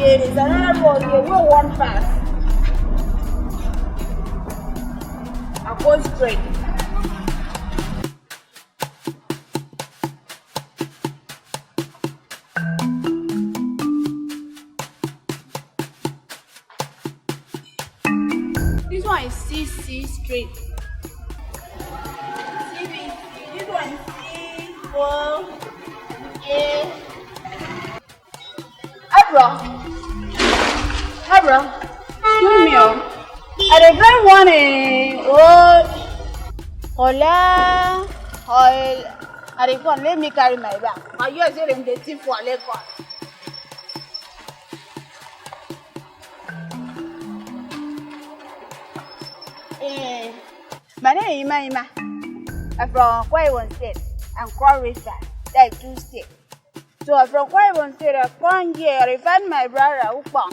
there is another road here. We won't pass. I go straight. This one is CC Street. CBC. This one is C4A. Hi, bro. Hi, bro. Excuse me. I don't drive one road. Hola. I don't let me carry my bag. I use it in the tip for a car. My name is Ima. I'm from Kwai State and Cross River. That's 2 states. So I'm from Kwai State. I come here. I find my brother Upang.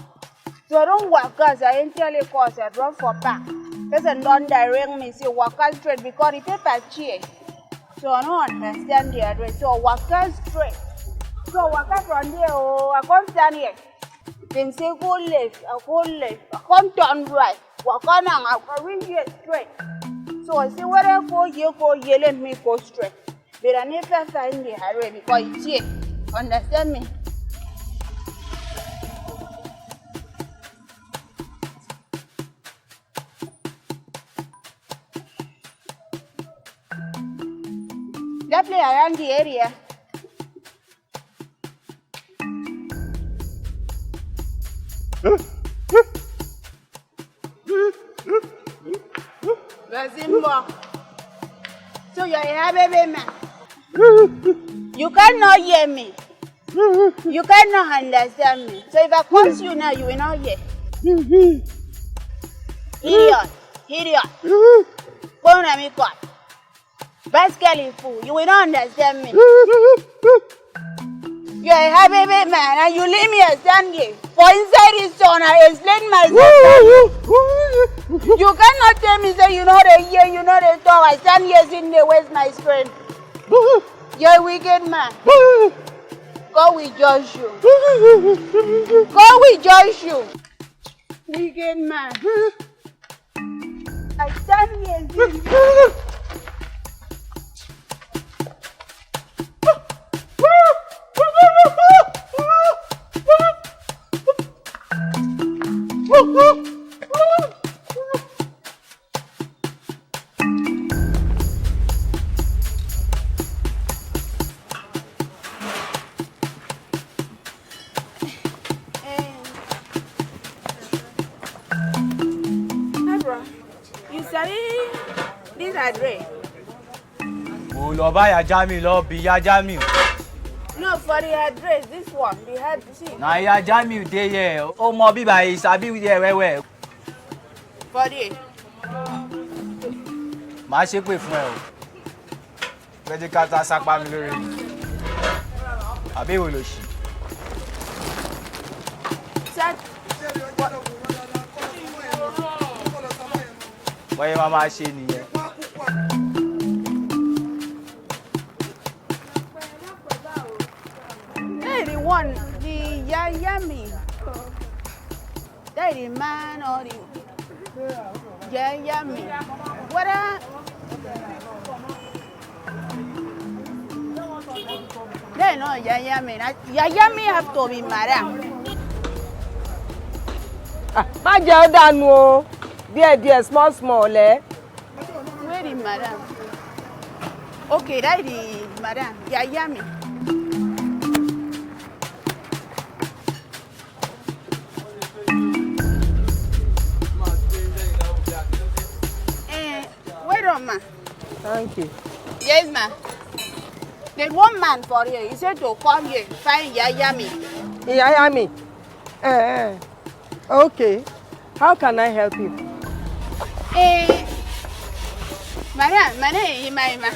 So I don't work because I entirely cause I run for back. Because I don't direct me say work straight because the paper cheap. So I don't understand the address. So work straight. So work from there. Oh, I come stand here. Then say go left. I go left. I come turn right. Walk on and I go ring here straight. So I say where I go here, let me go straight. But I never find the highway because it's here. Understand me? That play around the area. So you're a baby man. You cannot hear me. You cannot understand me. So if I curse you now, you will not hear. Idiot. Go on me cut. Basically fool. You will not understand me. You're a baby man and you leave me stand here. For inside this zone, I explain myself. You cannot tell me say you know the hear, you know the talk. I stand here sitting there, where's my friend? You're a wicked man. God will judge you. God will judge you. Wicked man. I stand here sitting there. You study this address? Oh, lo buy ya Jami, lo be ya Jami. No, for the address, this one, the head, see. Na ya Jami dey here. O mo bi ba isabi with here well. For the. Ma ṣe pé fún ẹ o. Fẹ́ ká ta sapa mi lórí. Àbí wo lo ṣì? Sir. Bọ́yẹ máa ṣe nìyẹn. Hey, the one, the Yayami. That the man or the Yayami. What they know Yayami. Yayami have to be madam. Má jẹ́ ó dànù o. Díẹ̀, small, eh? Where is madam? Okay, that is madam. Yayami. Wait on, ma. Thank you. Yes, ma. There's one man for you. He said to come here, find Yayami. Yayami? Okay. How can I help you? Madam, my name is Ima.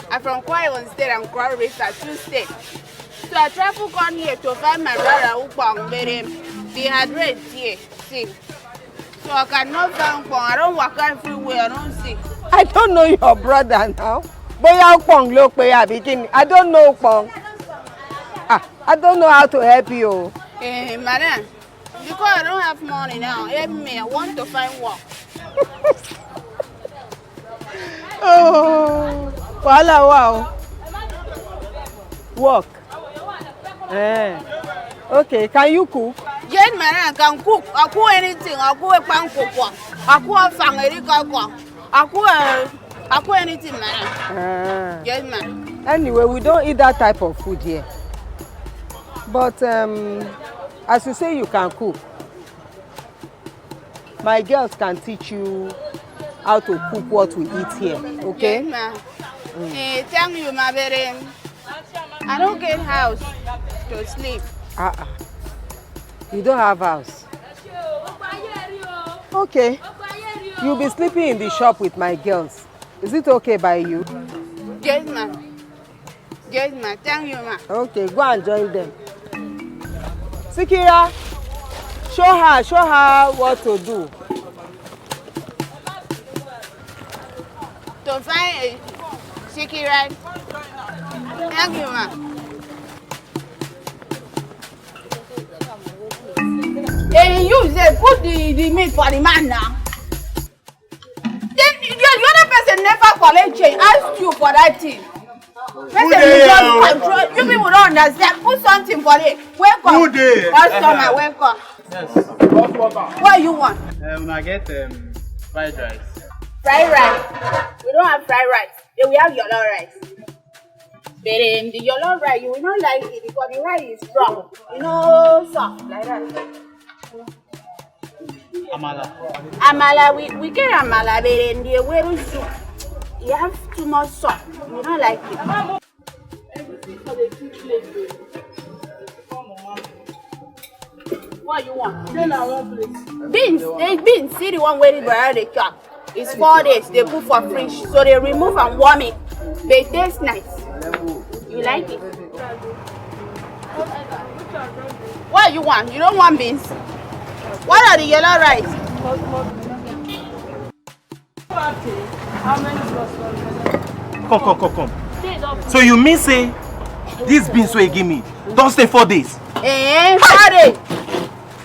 I'm from Kwai State and Cross River, 2 states. So I travel come here to find my brother Upang, but the address here, see. So I cannot find Upang. I don't walk everywhere, I don't see. I don't know your brother now. Boya Upang ló pe àbí kíni. I don't know Upang. I don't know how to help you. Madam, Because I don't have money now. Help me. I want to find work. Oh, wow. Work. Okay, can you cook? Yes, man, I can cook. I cook anything. I cook a pan cook. I cook a fang. I cook anything, man. Yes, man. Anyway, we don't eat that type of food here. But as you say, you can cook. My girls can teach you how to cook what we eat here. Okay? Yes, ma'am. Thank you, my baby. I don't get house to sleep. You don't have house. Okay. You'll be sleeping in the shop with my girls. Is it okay by you? Yes, ma'am. Yes, ma'am. Thank you, ma'am. Okay, go and join them. Sikira, show her what to do. To find a Sikira. Thank you, ma'am. Hey, you say put the meat for the man now. The other person never collect change. Ask you for that thing. Person you just control. You people don't understand. Put something for it. Welcome. Customer, welcome. Yes. What you want? I get fried rice. Fried rice. We don't have fried rice. We have yellow rice. But the yellow rice, you will not like it because the rice is strong. You know, soft like that. Amala, we get amala, but in the way soup, you have too much salt. You don't like it. What you want? Beans. They beans. See the one where they chop. It's 4 days. They put for fridge, so they remove and warm it. They taste nice. You like it? What you want? You don't want beans? What are the yellow rice? Come. So you mean say these beans wey you give me don't stay 4 days? 4 days.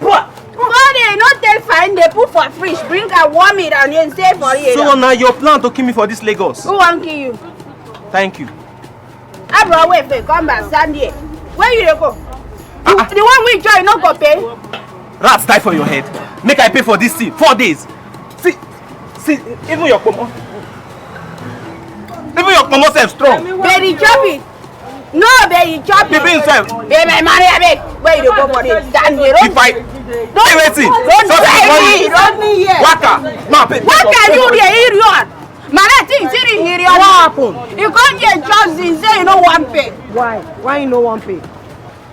What? 4 days, not take fine. They put for fridge, bring and warm it and then stay for it. So now your plan to kill me for this Lagos? Who won't kill you? Thank you. I brought wait for come back stand here. Where you dey go? The one we join no go pay. Rats die for your head. Make I pay for this thing 4 days. See, even your pomo self strong. Baby chop it. No, baby chop it. Baby himself. Baby money abeg. Where you dey go for this? Stand here. If I don't waiting. Don't try me. Don't me here. Waka. Now pay. What can you dey hear on? Man, I think see hear on. What happened? You can't get just say you no want pay. Why? Why you no want pay?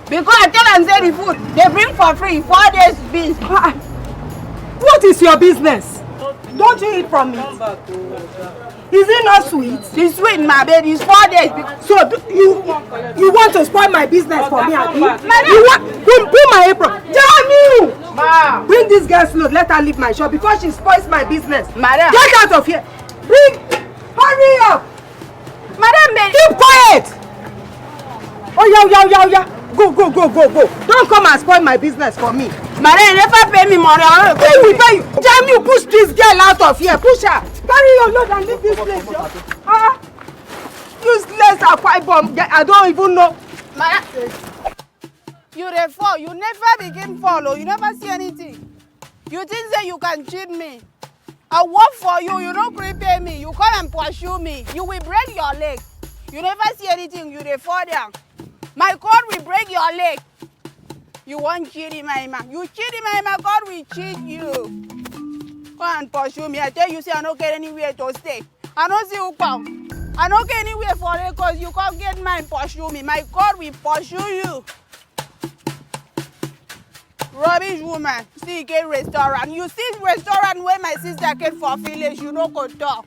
Because I tell them say the food they bring for free 4 days beans. What is your business? Don't you eat from it? Is it not sweet? It's sweet, my baby. It's 4 days. So you want to spoil my business for me, Abi? Madam. You want put my apron? Damn you! Ma. Bring this girl slow. Let her leave my shop before she spoils my business. Madam. Get out of here! Hurry up! Madam, baby. Keep quiet! Oh yeah. Go. Don't come and spoil my business for me. Madam, you never pay me money. I don't Who will pay you? Damn you! Push this girl out of here. Push her. Carry your load and leave this place. Useless Akwa Ibom. I don't even know. Madam, you dey fall. You never begin follow. You never see anything. You think that you can cheat me? I work for you. You don't repay me. You come and pursue me. You will break your leg. You never see anything. You dey fall down. My God will break your leg. You want cheating, my man. You cheating, my man. God will cheat you. Come and pursue me. I tell you, say I don't get anywhere to stay. I don't see who come. I don't get anywhere for it because you can't get mine pursue me. My God will pursue you. Rubbish woman. See, get restaurant. You see restaurant where my sister get for village. You don't go talk.